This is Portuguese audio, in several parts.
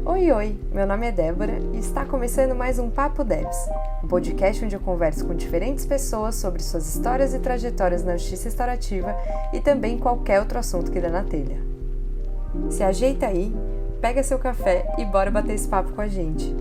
Oi, oi! Meu nome é Débora e está começando mais um Papo Debs, um podcast onde eu converso com diferentes pessoas sobre suas histórias e trajetórias na justiça restaurativa e também qualquer outro assunto que dá na telha. Se ajeita aí, pega seu café e bora bater esse papo com a gente.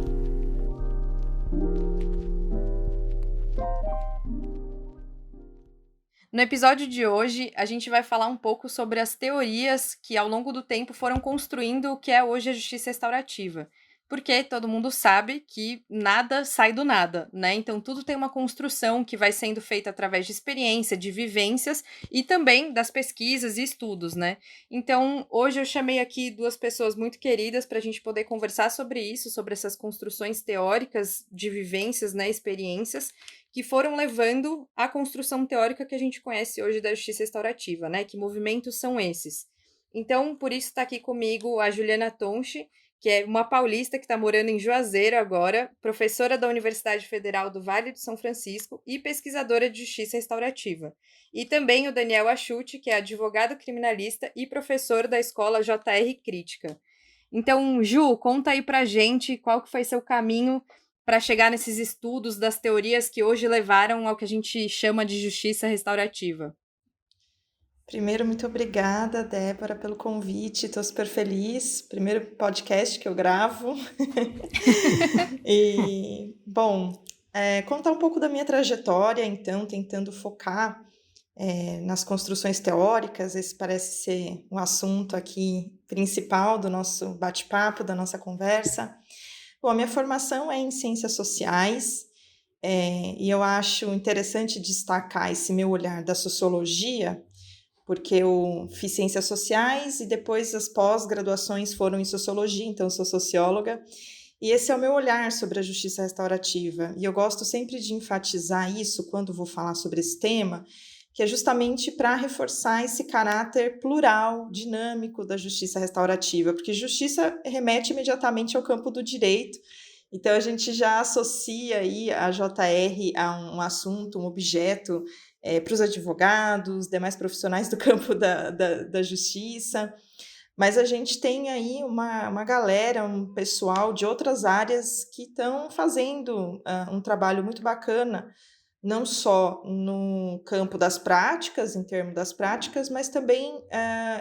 No episódio de hoje, a gente vai falar um pouco sobre as teorias que ao longo do tempo foram construindo o que é hoje a justiça restaurativa. Porque todo mundo sabe que nada sai do nada, né? Então tudo tem uma construção que vai sendo feita através de experiência, de vivências e também das pesquisas e estudos, né? Então hoje eu chamei aqui duas pessoas muito queridas para a gente poder conversar sobre isso, sobre essas construções teóricas de vivências, né? Experiências que foram levando à construção teórica que a gente conhece hoje da justiça restaurativa, né? Que movimentos são esses? Então, por isso está aqui comigo a Juliana Tonchi, que é uma paulista que está morando em Juazeiro agora, professora da Universidade Federal do Vale do São Francisco e pesquisadora de justiça restaurativa. E também o Daniel Achuti, que é advogado criminalista e professor da escola JR Crítica. Então, Ju, conta aí pra gente qual que foi seu caminho para chegar nesses estudos das teorias que hoje levaram ao que a gente chama de justiça restaurativa. Primeiro, muito obrigada, Débora, pelo convite. Estou super feliz. Primeiro podcast que eu gravo. Contar um pouco da minha trajetória, então, tentando focar nas construções teóricas. Esse parece ser um assunto aqui principal do nosso bate-papo, da nossa conversa. Bom, a minha formação é em ciências sociais, e eu acho interessante destacar esse meu olhar da sociologia, porque eu fiz ciências sociais e depois as pós-graduações foram em sociologia, então eu sou socióloga, e esse é o meu olhar sobre a justiça restaurativa. E eu gosto sempre de enfatizar isso quando vou falar sobre esse tema, que é justamente para reforçar esse caráter plural, dinâmico da justiça restaurativa, porque justiça remete imediatamente ao campo do direito. Então, a gente já associa aí a JR a um assunto, um objeto para os advogados, demais profissionais do campo da justiça, mas a gente tem aí uma galera, um pessoal de outras áreas que estão fazendo um trabalho muito bacana, não só no campo das práticas, em termos das práticas, mas também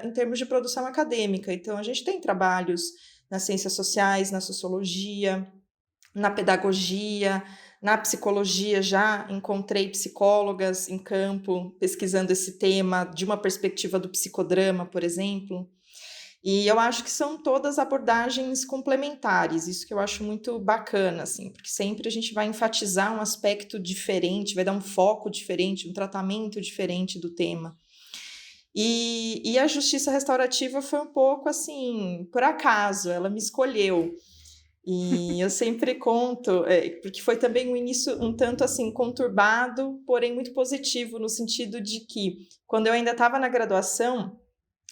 em termos de produção acadêmica. Então, a gente tem trabalhos nas ciências sociais, na sociologia, na pedagogia, na psicologia. Já encontrei psicólogas em campo pesquisando esse tema de uma perspectiva do psicodrama, por exemplo. E eu acho que são todas abordagens complementares, isso que eu acho muito bacana, assim, porque sempre a gente vai enfatizar um aspecto diferente, vai dar um foco diferente, um tratamento diferente do tema. E a justiça restaurativa foi um pouco assim, por acaso, ela me escolheu. E eu sempre conto, porque foi também um início um tanto assim conturbado, porém muito positivo, no sentido de que, quando eu ainda estava na graduação,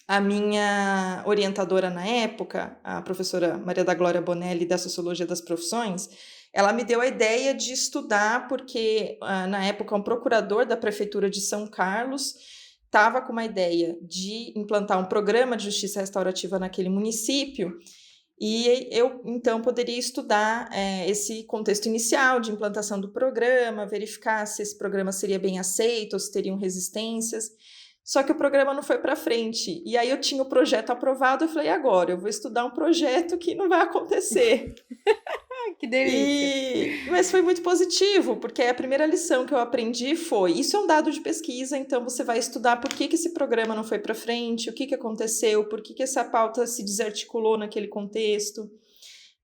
a minha orientadora na época, a professora Maria da Glória Bonelli, da Sociologia das Profissões, ela me deu a ideia de estudar, porque na época um procurador da Prefeitura de São Carlos estava com uma ideia de implantar um programa de justiça restaurativa naquele município, e eu, então, poderia estudar esse contexto inicial de implantação do programa, verificar se esse programa seria bem aceito, ou se teriam resistências. Só que o programa não foi para frente. E aí eu tinha o projeto aprovado, eu falei, agora eu vou estudar um projeto que não vai acontecer. Que delícia! Mas foi muito positivo, porque a primeira lição que eu aprendi foi, isso é um dado de pesquisa, então você vai estudar por que esse programa não foi para frente, o que aconteceu, por que essa pauta se desarticulou naquele contexto.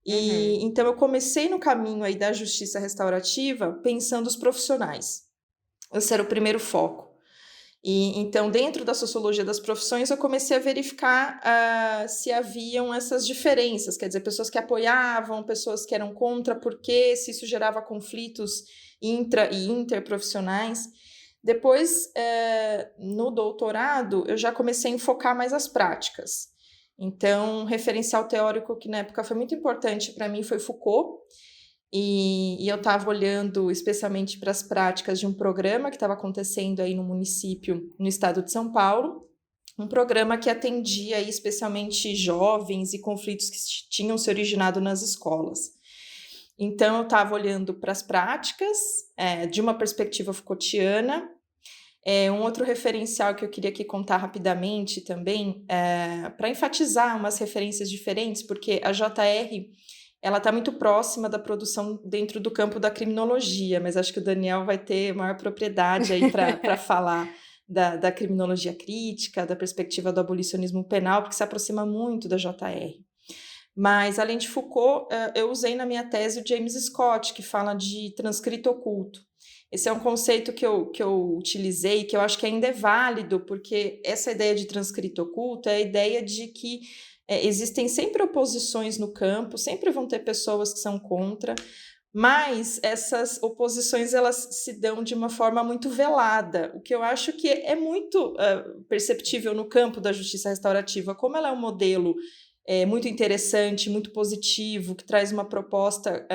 Então eu comecei no caminho aí da justiça restaurativa pensando os profissionais. Esse era o primeiro foco. E então, dentro da sociologia das profissões, eu comecei a verificar se haviam essas diferenças, quer dizer, pessoas que apoiavam, pessoas que eram contra, porque se isso gerava conflitos intra- e interprofissionais. Depois, no doutorado, eu já comecei a enfocar mais as práticas. Então, um referencial teórico que na época foi muito importante para mim foi Foucault, e eu estava olhando especialmente para as práticas de um programa que estava acontecendo aí no município, no estado de São Paulo, um programa que atendia aí, especialmente jovens e conflitos que tinham se originado nas escolas. Então, eu estava olhando para as práticas de uma perspectiva Foucaultiana. Um outro referencial que eu queria aqui contar rapidamente também, para enfatizar umas referências diferentes, porque a JR ela está muito próxima da produção dentro do campo da criminologia, mas acho que o Daniel vai ter maior propriedade aí para falar da criminologia crítica, da perspectiva do abolicionismo penal, porque se aproxima muito da JR. Mas, além de Foucault, eu usei na minha tese o James Scott, que fala de transcrito oculto. Esse é um conceito que eu utilizei, que eu acho que ainda é válido, porque essa ideia de transcrito oculto é a ideia de que existem sempre oposições no campo, sempre vão ter pessoas que são contra, mas essas oposições elas se dão de uma forma muito velada, o que eu acho que é muito perceptível no campo da justiça restaurativa, como ela é um modelo muito interessante, muito positivo, que traz uma proposta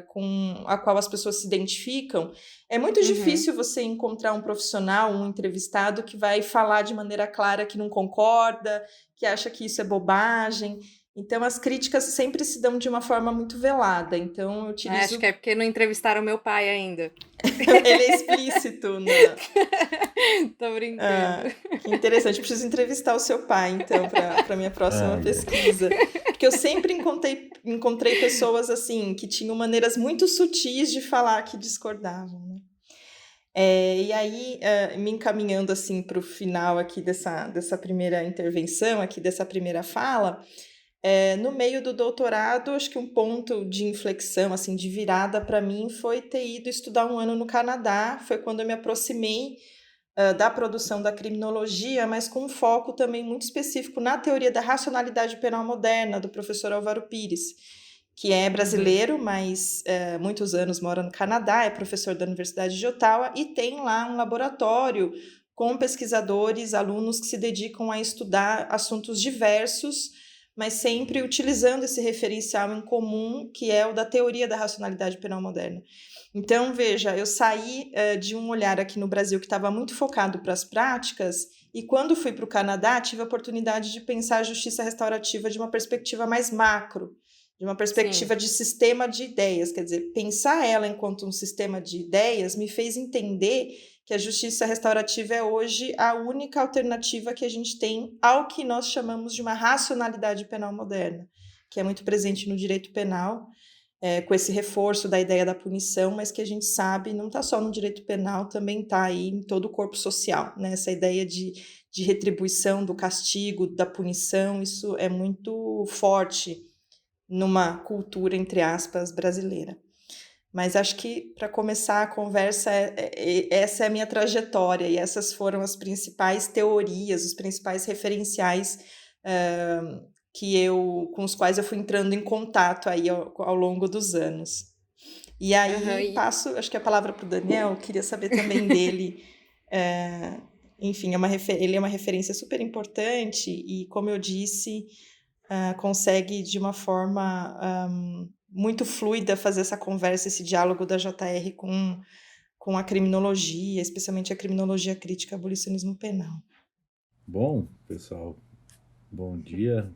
com a qual as pessoas se identificam. É muito difícil você encontrar um profissional, um entrevistado que vai falar de maneira clara que não concorda, que acha que isso é bobagem. Então, as críticas sempre se dão de uma forma muito velada. Então, eu utilizo... Acho que é porque não entrevistaram meu pai ainda. Ele é explícito, né? Tô brincando. Que interessante. Preciso entrevistar o seu pai, então, para minha próxima pesquisa. Porque eu sempre encontrei pessoas, assim, que tinham maneiras muito sutis de falar que discordavam, né? E aí, me encaminhando, assim, para o final aqui dessa primeira intervenção, aqui dessa primeira fala... no meio do doutorado, acho que um ponto de inflexão, assim, de virada para mim foi ter ido estudar um ano no Canadá. Foi quando eu me aproximei da produção da criminologia, mas com um foco também muito específico na teoria da racionalidade penal moderna, do professor Álvaro Pires, que é brasileiro, mas muitos anos mora no Canadá, é professor da Universidade de Ottawa e tem lá um laboratório com pesquisadores, alunos que se dedicam a estudar assuntos diversos, mas sempre utilizando esse referencial em comum, que é o da teoria da racionalidade penal moderna. Então, veja, eu saí de um olhar aqui no Brasil que estava muito focado para as práticas, e quando fui para o Canadá, tive a oportunidade de pensar a justiça restaurativa de uma perspectiva mais macro, de uma perspectiva de sistema de ideias. Quer dizer, pensar ela enquanto um sistema de ideias me fez entender que a justiça restaurativa é hoje a única alternativa que a gente tem ao que nós chamamos de uma racionalidade penal moderna, que é muito presente no direito penal, com esse reforço da ideia da punição, mas que a gente sabe não está só no direito penal, também está aí em todo o corpo social, né? Essa ideia de retribuição do castigo, da punição, isso é muito forte numa cultura, entre aspas, brasileira. Mas acho que, para começar a conversa, essa é a minha trajetória, e essas foram as principais teorias, os principais referenciais com os quais eu fui entrando em contato aí ao longo dos anos. E aí passo, acho que a palavra para o Daniel, queria saber também dele. Enfim, ele é uma referência super importante e, como eu disse, consegue de uma forma muito fluida fazer essa conversa, esse diálogo da JR com a criminologia, especialmente a criminologia crítica ao abolicionismo penal. Bom, pessoal, bom dia.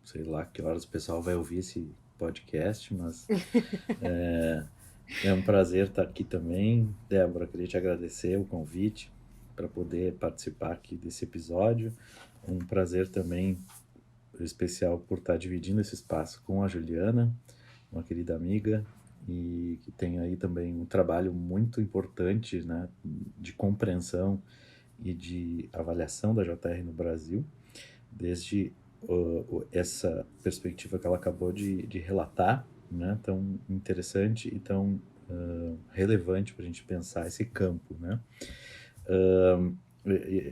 Sei lá que horas o pessoal vai ouvir esse podcast, mas é um prazer estar aqui também. Débora, queria te agradecer o convite para poder participar aqui desse episódio. Um prazer também especial por estar dividindo esse espaço com a Juliana, uma querida amiga, e que tem aí também um trabalho muito importante, né, de compreensão e de avaliação da JR no Brasil, desde essa perspectiva que ela acabou de relatar, né, tão interessante e tão relevante para a gente pensar esse campo, né?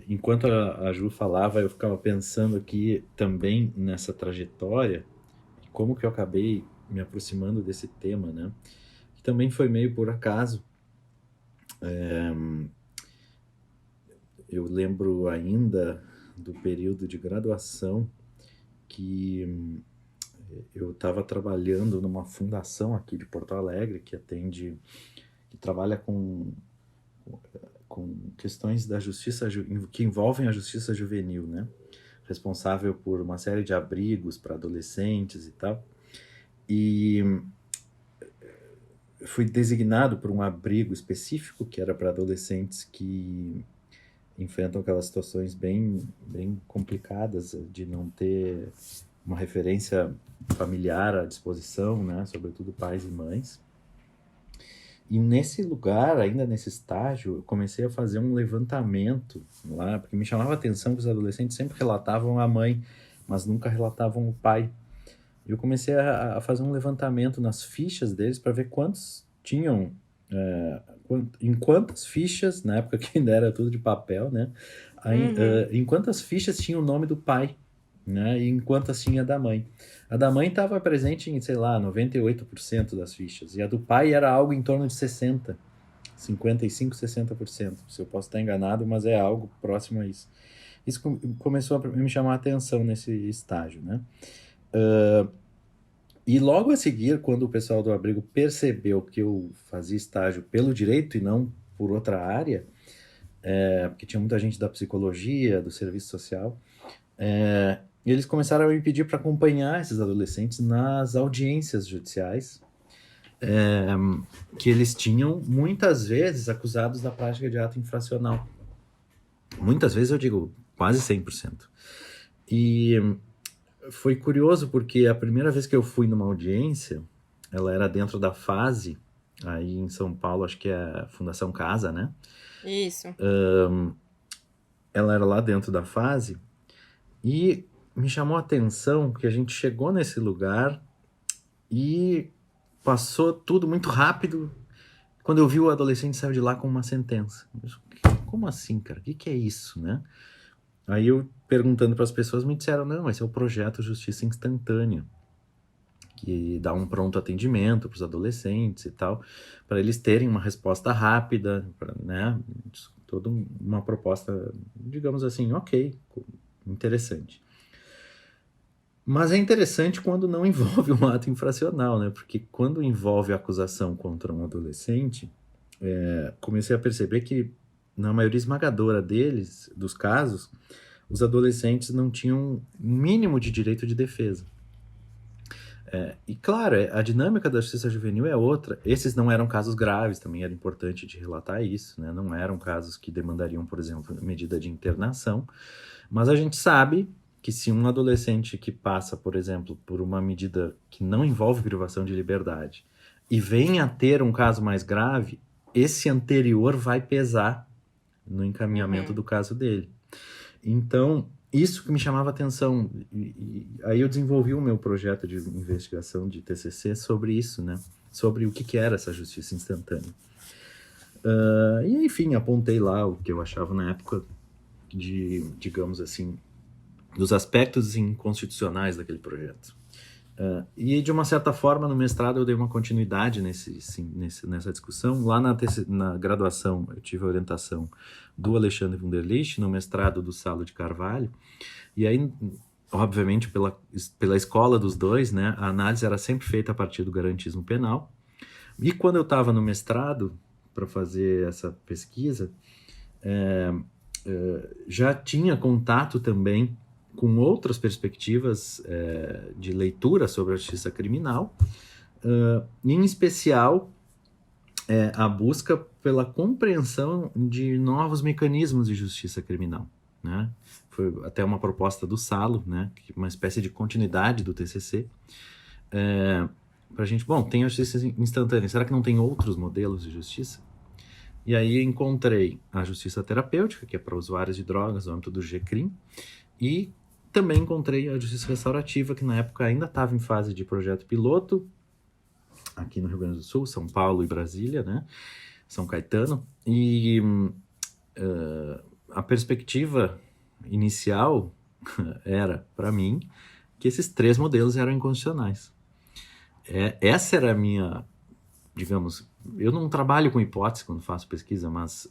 Enquanto a Ju falava, eu ficava pensando aqui também nessa trajetória, como que eu acabei me aproximando desse tema, né? Que também foi meio por acaso. Eu lembro ainda do período de graduação que eu estava trabalhando numa fundação aqui de Porto Alegre que trabalha com com questões da justiça que envolvem a justiça juvenil, né? Responsável por uma série de abrigos para adolescentes e tal. E fui designado por um abrigo específico que era para adolescentes que enfrentam aquelas situações bem complicadas de não ter uma referência familiar à disposição, né? Sobretudo pais e mães. E nesse lugar, ainda nesse estágio, eu comecei a fazer um levantamento lá, porque me chamava a atenção que os adolescentes sempre relatavam a mãe, mas nunca relatavam o pai. E eu comecei a fazer um levantamento nas fichas deles para ver quantos tinham, em quantas fichas, na época que ainda era tudo de papel, né? Em quantas fichas tinha o nome do pai, né? E em quantas tinha da mãe. A da mãe estava presente em, sei lá, 98% das fichas. E a do pai era algo em torno de 60%, 55%, 60%. Se eu posso estar enganado, mas é algo próximo a isso. Isso começou a me chamar a atenção nesse estágio, né? E logo a seguir, quando o pessoal do abrigo percebeu que eu fazia estágio pelo direito e não por outra área, porque tinha muita gente da psicologia, do serviço social, eles começaram a me pedir para acompanhar esses adolescentes nas audiências judiciais que eles tinham, muitas vezes, acusados da prática de ato infracional. Muitas vezes, eu digo, quase 100%. E foi curioso, porque a primeira vez que eu fui numa audiência, ela era dentro da FASE, aí em São Paulo, acho que é a Fundação Casa, né? Isso. Ela era lá dentro da FASE, e me chamou a atenção que a gente chegou nesse lugar e passou tudo muito rápido. Quando eu vi, o adolescente saiu de lá com uma sentença. Como assim, cara? O que é isso, né? Aí eu, perguntando para as pessoas, me disseram, não, esse é o projeto Justiça Instantânea, que dá um pronto atendimento para os adolescentes e tal, para eles terem uma resposta rápida, né? Toda uma proposta, digamos assim, ok, interessante. Mas é interessante quando não envolve um ato infracional, né? Porque quando envolve acusação contra um adolescente, comecei a perceber que, na maioria esmagadora dos casos, os adolescentes não tinham mínimo de direito de defesa. E claro, a dinâmica da justiça juvenil é outra. Esses não eram casos graves, também era importante de relatar isso, né? Não eram casos que demandariam, por exemplo, medida de internação. Mas a gente sabe que se um adolescente que passa, por exemplo, por uma medida que não envolve privação de liberdade e vem a ter um caso mais grave, esse anterior vai pesar no encaminhamento do caso dele. Então, isso que me chamava a atenção. E aí eu desenvolvi o meu projeto de investigação de TCC sobre isso, né? Sobre o que era essa justiça instantânea. E, enfim, apontei lá o que eu achava na época de, digamos assim, dos aspectos inconstitucionais daquele projeto. E, de uma certa forma, no mestrado eu dei uma continuidade nessa discussão. Lá na graduação, eu tive a orientação do Alexandre Wunderlich, no mestrado do Salo de Carvalho. E aí, obviamente, pela escola dos dois, né, a análise era sempre feita a partir do garantismo penal. E quando eu estava no mestrado, para fazer essa pesquisa, já tinha contato também com outras perspectivas de leitura sobre a justiça criminal, em especial a busca pela compreensão de novos mecanismos de justiça criminal, né? Foi até uma proposta do Salo, né? Uma espécie de continuidade do TCC, para a gente, tem a justiça instantânea, será que não tem outros modelos de justiça? E aí encontrei a justiça terapêutica, que é para usuários de drogas, no âmbito do GCRIM, e também encontrei a justiça restaurativa, que na época ainda estava em fase de projeto piloto, aqui no Rio Grande do Sul, São Paulo e Brasília, né? São Caetano. E a perspectiva inicial era, para mim, que esses 3 modelos eram inconstitucionais. Essa era a minha, digamos, eu não trabalho com hipótese quando faço pesquisa, mas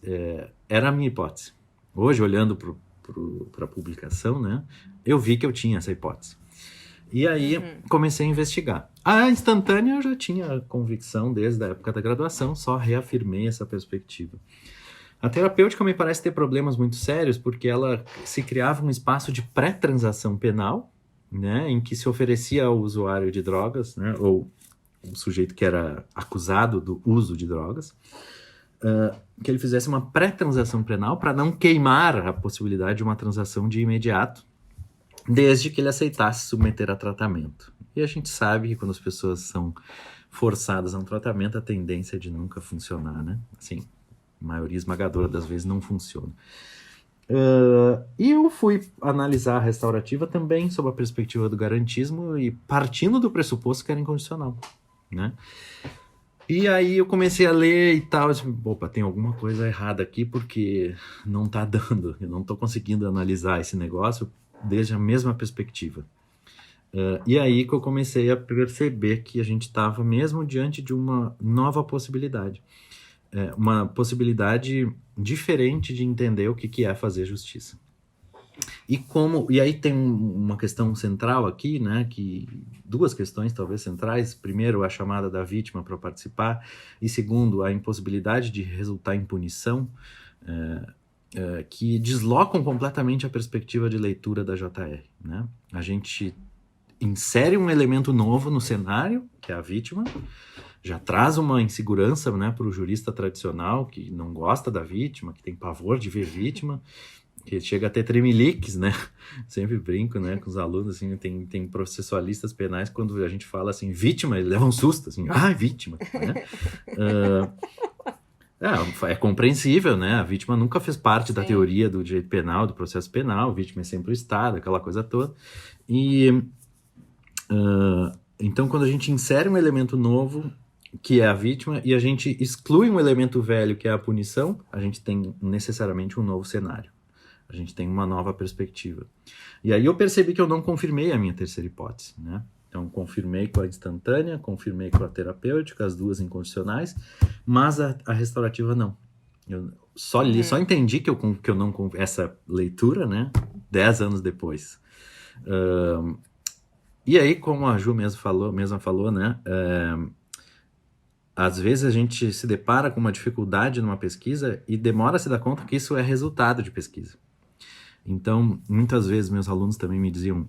era a minha hipótese. Hoje, olhando para a publicação, né, eu vi que eu tinha essa hipótese. E aí comecei a investigar. A instantânea eu já tinha convicção desde a época da graduação, só reafirmei essa perspectiva. A terapêutica me parece ter problemas muito sérios, porque ela se criava um espaço de pré-transação penal, né, em que se oferecia ao usuário de drogas, né, ou o sujeito que era acusado do uso de drogas, que ele fizesse uma pré-transação penal para não queimar a possibilidade de uma transação de imediato, desde que ele aceitasse submeter a tratamento. E a gente sabe que quando as pessoas são forçadas a um tratamento, a tendência é de nunca funcionar, né? Assim, a maioria esmagadora das vezes não funciona. E eu fui analisar a restaurativa também sob a perspectiva do garantismo e partindo do pressuposto que era incondicional, né? E aí eu comecei a ler e tal, eu disse, opa, tem alguma coisa errada aqui porque não tá dando, eu não tô conseguindo analisar esse negócio desde a mesma perspectiva. E aí que eu comecei a perceber que a gente estava mesmo diante de uma nova possibilidade. Uma possibilidade diferente de entender o que é fazer justiça. E aí tem uma questão central aqui, né, duas questões talvez centrais. Primeiro, a chamada da vítima para participar, e segundo, a impossibilidade de resultar em punição, que deslocam completamente a perspectiva de leitura da JR, né? A gente insere um elemento novo no cenário, que é a vítima, já traz uma insegurança, né, para o jurista tradicional, que não gosta da vítima, que tem pavor de ver vítima, que chega a ter tremeliques, né? Sempre brinco, né, com os alunos, assim, tem processualistas penais, quando a gente fala assim, vítima, eles levam um susto, assim, vítima, né? É compreensível, né? A vítima nunca fez parte da teoria do direito penal, do processo penal, a vítima é sempre o Estado, aquela coisa toda. Então, quando a gente insere um elemento novo, que é a vítima, e a gente exclui um elemento velho, que é a punição, a gente tem necessariamente um novo cenário. A gente tem uma nova perspectiva. E aí eu percebi que eu não confirmei a minha terceira hipótese, né? Então, confirmei com a instantânea, confirmei com a terapêutica, as duas incondicionais, mas a restaurativa não. Eu só li, só entendi que eu não... Essa leitura, né? 10 anos depois. E aí, como a Ju mesma falou, né? Às vezes a gente se depara com uma dificuldade numa pesquisa e demora a se dar conta que isso é resultado de pesquisa. Então, muitas vezes meus alunos também me diziam,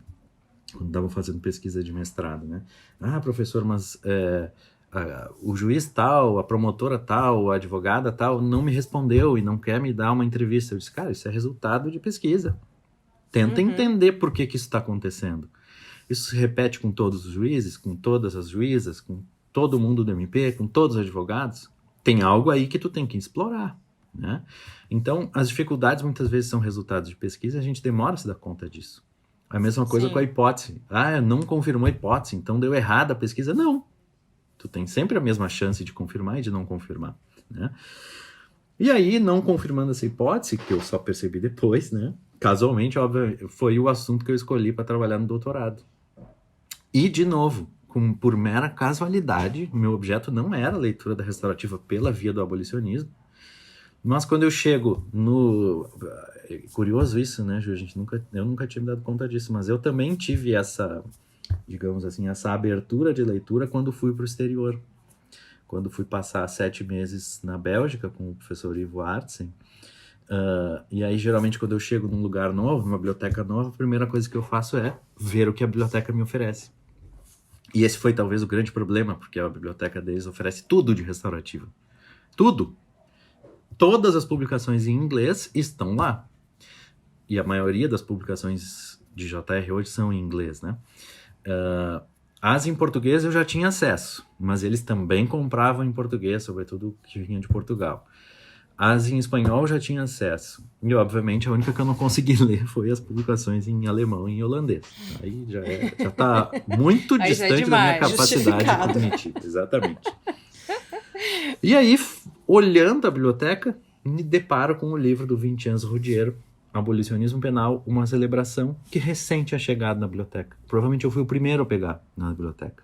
quando estavam fazendo pesquisa de mestrado, né? Professor, mas o juiz tal, a promotora tal, a advogada tal, não me respondeu e não quer me dar uma entrevista. Eu disse, cara, isso é resultado de pesquisa. Tenta entender por que isso está acontecendo. Isso se repete com todos os juízes, com todas as juízas, com todo mundo do MP, com todos os advogados. Tem algo aí que tu tem que explorar, né? Então, as dificuldades muitas vezes são resultados de pesquisa e a gente demora a se dar conta disso. A mesma coisa com a hipótese. Não confirmou a hipótese, então deu errada a pesquisa. Não. Tu tem sempre a mesma chance de confirmar e de não confirmar, né? E aí, não confirmando essa hipótese, que eu só percebi depois, né? Casualmente, óbvio, foi o assunto que eu escolhi para trabalhar no doutorado. E, de novo, por mera casualidade, meu objeto não era a leitura da restaurativa pela via do abolicionismo, mas quando eu chego no... Curioso isso, né, Ju? Eu nunca tinha me dado conta disso, mas eu também tive essa, digamos assim, essa abertura de leitura quando fui para o exterior. Quando fui passar 7 meses na Bélgica com o professor Ivo Artsen. E aí, geralmente, quando eu chego num lugar novo, numa biblioteca nova, a primeira coisa que eu faço é ver o que a biblioteca me oferece. E esse foi talvez o grande problema, porque a biblioteca deles oferece tudo de restaurativa. Tudo! Todas as publicações em inglês estão lá. E a maioria das publicações de JR hoje são em inglês, né? As em português eu já tinha acesso, mas eles também compravam em português, sobretudo que vinha de Portugal. As em espanhol eu já tinha acesso. E, obviamente, a única que eu não consegui ler foi as publicações em alemão e em holandês. Aí já está muito distante da minha capacidade cognitiva. Exatamente. E aí, olhando a biblioteca, me deparo com o livro do Vincenzo Ruggiero, Abolicionismo Penal, uma celebração que recém tinha chegado na biblioteca. Provavelmente eu fui o primeiro a pegar na biblioteca.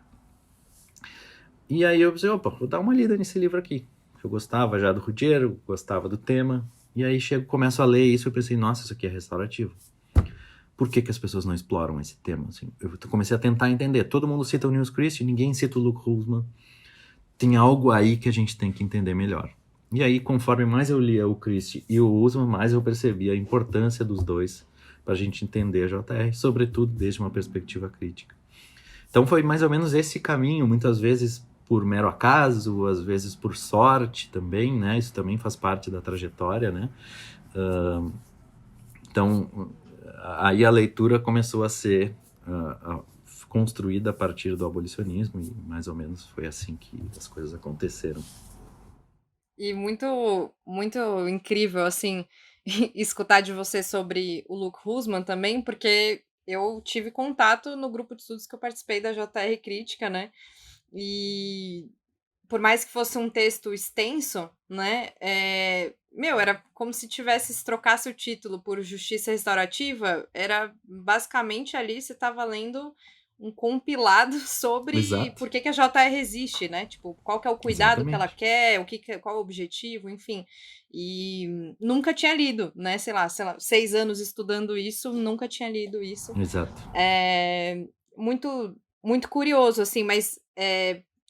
E aí eu pensei, vou dar uma lida nesse livro aqui. Eu gostava já do Ruggiero, gostava do tema. E aí começo a ler isso e pensei, nossa, isso aqui é restaurativo. Por que as pessoas não exploram esse tema? Assim, eu comecei a tentar entender. Todo mundo cita o Nils Christie, ninguém cita o Luke Hulsmann. Tem algo aí que a gente tem que entender melhor. E aí, conforme mais eu lia o Christie e o Usman, mais eu percebia a importância dos dois para a gente entender a JR, sobretudo desde uma perspectiva crítica. Então foi mais ou menos esse caminho, muitas vezes por mero acaso, às vezes por sorte também, né? Isso também faz parte da trajetória, né? Então, aí a leitura começou a ser construída a partir do abolicionismo e mais ou menos foi assim que as coisas aconteceram. E muito, muito incrível, assim, escutar de você sobre o Luke Husman também, porque eu tive contato no grupo de estudos que eu participei da JR Crítica, né? E por mais que fosse um texto extenso, né? Era como se trocasse o título por Justiça Restaurativa, era basicamente ali você estava lendo um compilado sobre Exato. por que a JR existe, né? Tipo, qual que é o cuidado que ela Exatamente. quer, qual é o objetivo, enfim. E nunca tinha lido, né? Sei lá, 6 anos estudando isso, nunca tinha lido isso. Exato. Muito, muito curioso, assim, mas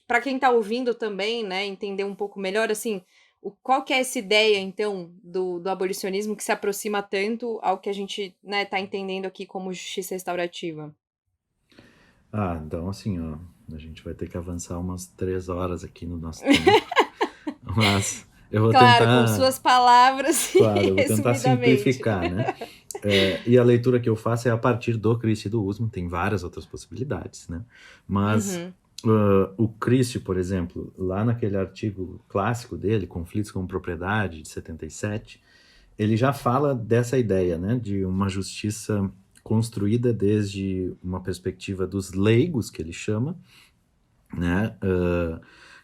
para quem está ouvindo também, né, entender um pouco melhor, assim, qual que é essa ideia, então, do abolicionismo que se aproxima tanto ao que a gente, né, tá entendendo aqui como justiça restaurativa? Então assim, ó, a gente vai ter que avançar umas 3 horas aqui no nosso tempo, mas eu vou Claro, com tentar... suas palavras Claro, e eu vou tentar resumidamente. simplificar, né? E a leitura que eu faço é a partir do Christie e do Usman, tem várias outras possibilidades, né? Mas o Christie, por exemplo, lá naquele artigo clássico dele, Conflitos com Propriedade, de 77, ele já fala dessa ideia, né? De uma justiça construída desde uma perspectiva dos leigos, que ele chama, né?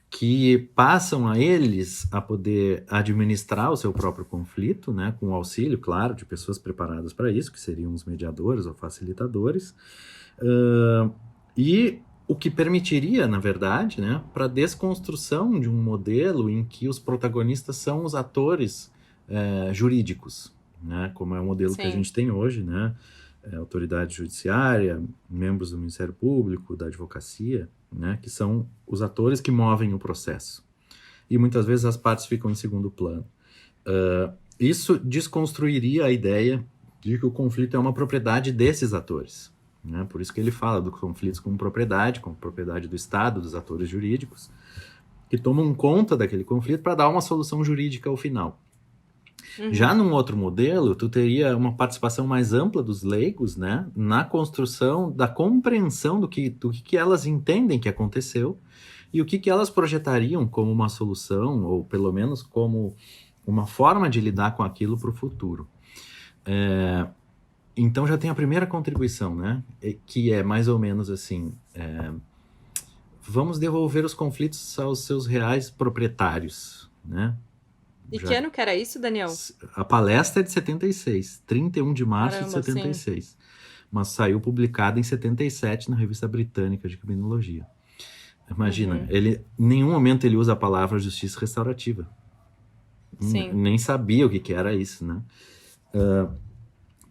Que passam a eles a poder administrar o seu próprio conflito, né, com o auxílio, claro, de pessoas preparadas para isso, que seriam os mediadores ou facilitadores, e o que permitiria, na verdade, né, para a desconstrução de um modelo em que os protagonistas são os atores jurídicos, né, como é o modelo que a gente tem hoje, né, autoridade judiciária, membros do Ministério Público, da advocacia, né, que são os atores que movem o processo. E muitas vezes as partes ficam em segundo plano. Isso desconstruiria a ideia de que o conflito é uma propriedade desses atores, né? Por isso que ele fala dos conflitos com propriedade do Estado, dos atores jurídicos, que tomam conta daquele conflito para dar uma solução jurídica ao final. Já num outro modelo, tu teria uma participação mais ampla dos leigos, né, na construção da compreensão do que elas entendem que aconteceu e o que elas projetariam como uma solução, ou pelo menos como uma forma de lidar com aquilo para o futuro. Então já tem a primeira contribuição, né, que é mais ou menos assim, vamos devolver os conflitos aos seus reais proprietários, né? E que ano que era isso, Daniel? A palestra é de 76, 31 de março de 76. Sim. Mas saiu publicada em 77 na Revista Britânica de Criminologia. Imagina, ele, em nenhum momento ele usa a palavra justiça restaurativa. Sim. Nem sabia o que era isso, né?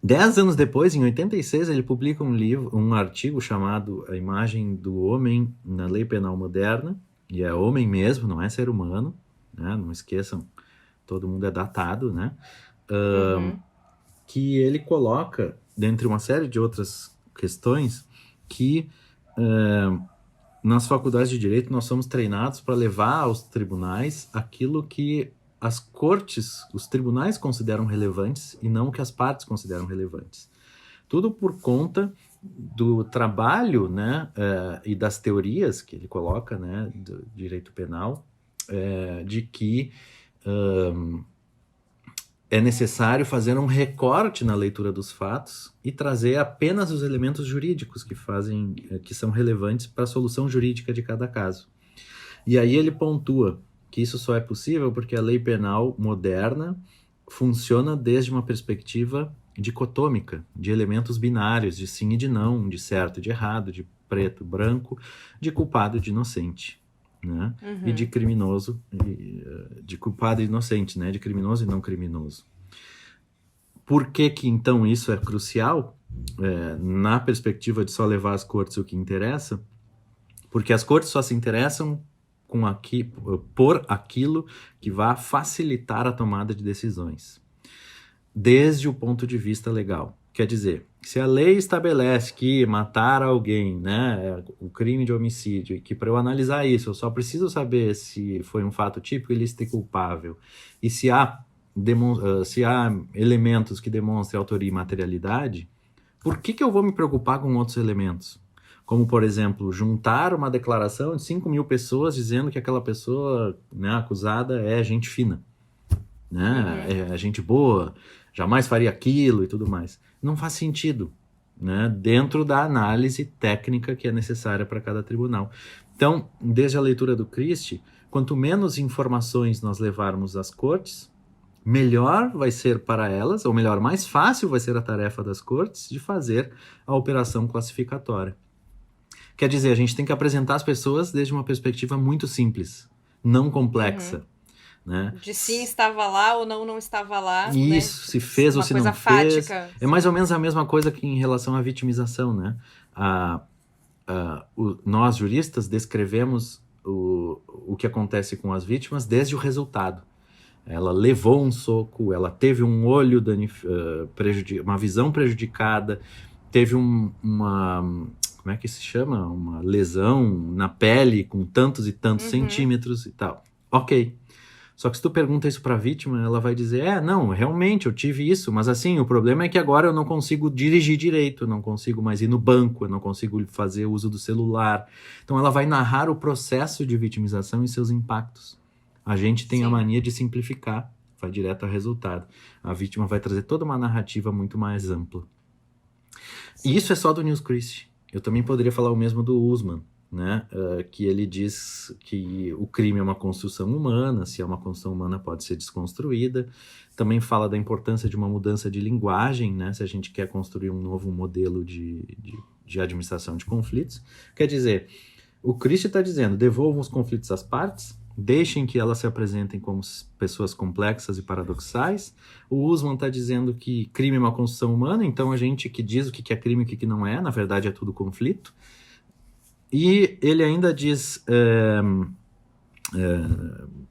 10 anos depois, em 86, ele publica um artigo chamado A Imagem do Homem na Lei Penal Moderna, e é homem mesmo, não é ser humano, né? Não esqueçam, todo mundo é datado, né? Que ele coloca, dentre uma série de outras questões, que nas faculdades de Direito nós somos treinados para levar aos tribunais aquilo que as cortes, os tribunais consideram relevantes e não o que as partes consideram relevantes. Tudo por conta do trabalho, né, e das teorias que ele coloca, né, do direito penal, de que é necessário fazer um recorte na leitura dos fatos e trazer apenas os elementos jurídicos que são relevantes para a solução jurídica de cada caso. E aí ele pontua que isso só é possível porque a lei penal moderna funciona desde uma perspectiva dicotômica, de elementos binários, de sim e de não, de certo e de errado, de preto e branco, de culpado e de inocente. Né? E de criminoso, de culpado e inocente, né? De criminoso e não criminoso. Por que então isso é crucial? Na perspectiva de só levar às cortes o que interessa? Porque as cortes só se interessam por aquilo que vai facilitar a tomada de decisões, desde o ponto de vista legal. Quer dizer, se a lei estabelece que matar alguém, né, é um crime de homicídio, e que para eu analisar isso eu só preciso saber se foi um fato típico, ilícito e culpável, e se há elementos que demonstrem autoria e materialidade, por que eu vou me preocupar com outros elementos? Como, por exemplo, juntar uma declaração de 5.000 pessoas dizendo que aquela pessoa, né, acusada é gente fina, né, é gente boa, jamais faria aquilo e tudo mais. Não faz sentido, né, dentro da análise técnica que é necessária para cada tribunal. Então, desde a leitura do Christie, quanto menos informações nós levarmos às cortes, melhor vai ser para elas, ou melhor, mais fácil vai ser a tarefa das cortes de fazer a operação classificatória. Quer dizer, a gente tem que apresentar as pessoas desde uma perspectiva muito simples, não complexa. Né? De sim estava lá ou não estava lá. Isso, né? Se fez ou se não fez. É mais ou menos a mesma coisa que em relação à vitimização, né? Nós, juristas, descrevemos o que acontece com as vítimas desde o resultado. Ela levou um soco, ela teve um olho uma visão prejudicada, teve uma como é que se chama? Uma lesão na pele com tantos e tantos centímetros e tal. Ok. Só que se tu pergunta isso pra vítima, ela vai dizer, não, realmente eu tive isso, mas assim, o problema é que agora eu não consigo dirigir direito, eu não consigo mais ir no banco, eu não consigo fazer uso do celular. Então ela vai narrar o processo de vitimização e seus impactos. A gente tem a mania de simplificar, vai direto ao resultado. A vítima vai trazer toda uma narrativa muito mais ampla. E isso é só do Nils Christie. Eu também poderia falar o mesmo do Usman, né? Que ele diz que o crime é uma construção humana, se é uma construção humana pode ser desconstruída. Também fala da importância de uma mudança de linguagem, né? Se a gente quer construir um novo modelo de administração de conflitos. Quer dizer, o Christie está dizendo, devolvam os conflitos às partes, deixem que elas se apresentem como pessoas complexas e paradoxais. O Usman está dizendo que crime é uma construção humana, então a gente que diz o que é crime e o que não é, na verdade é tudo conflito. E ele ainda diz,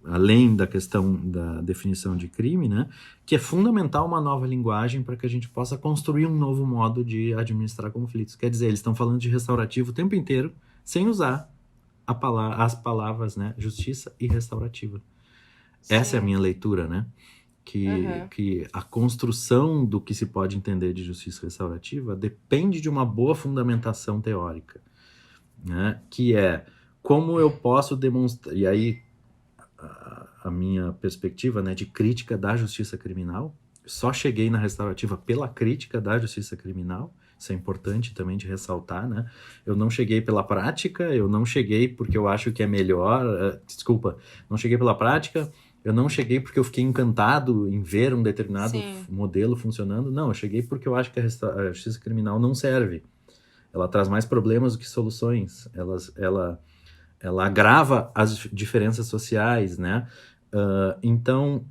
além da questão da definição de crime, né, que é fundamental uma nova linguagem para que a gente possa construir um novo modo de administrar conflitos. Quer dizer, eles estão falando de restaurativo o tempo inteiro, sem usar as palavras, né, justiça e restaurativa. Sim. Essa é a minha leitura, né? Que a construção do que se pode entender de justiça restaurativa depende de uma boa fundamentação teórica, né? Que é como eu posso demonstrar... E aí, a minha perspectiva, né, de crítica da justiça criminal, só cheguei na restaurativa pela crítica da justiça criminal. Isso é importante também de ressaltar, né? Eu não cheguei pela prática, eu não cheguei porque eu acho que é melhor... não cheguei pela prática, eu não cheguei porque eu fiquei encantado em ver um determinado modelo funcionando. Não, eu cheguei porque eu acho que a justiça criminal não serve. Ela traz mais problemas do que soluções. Ela agrava as diferenças sociais, né? Então,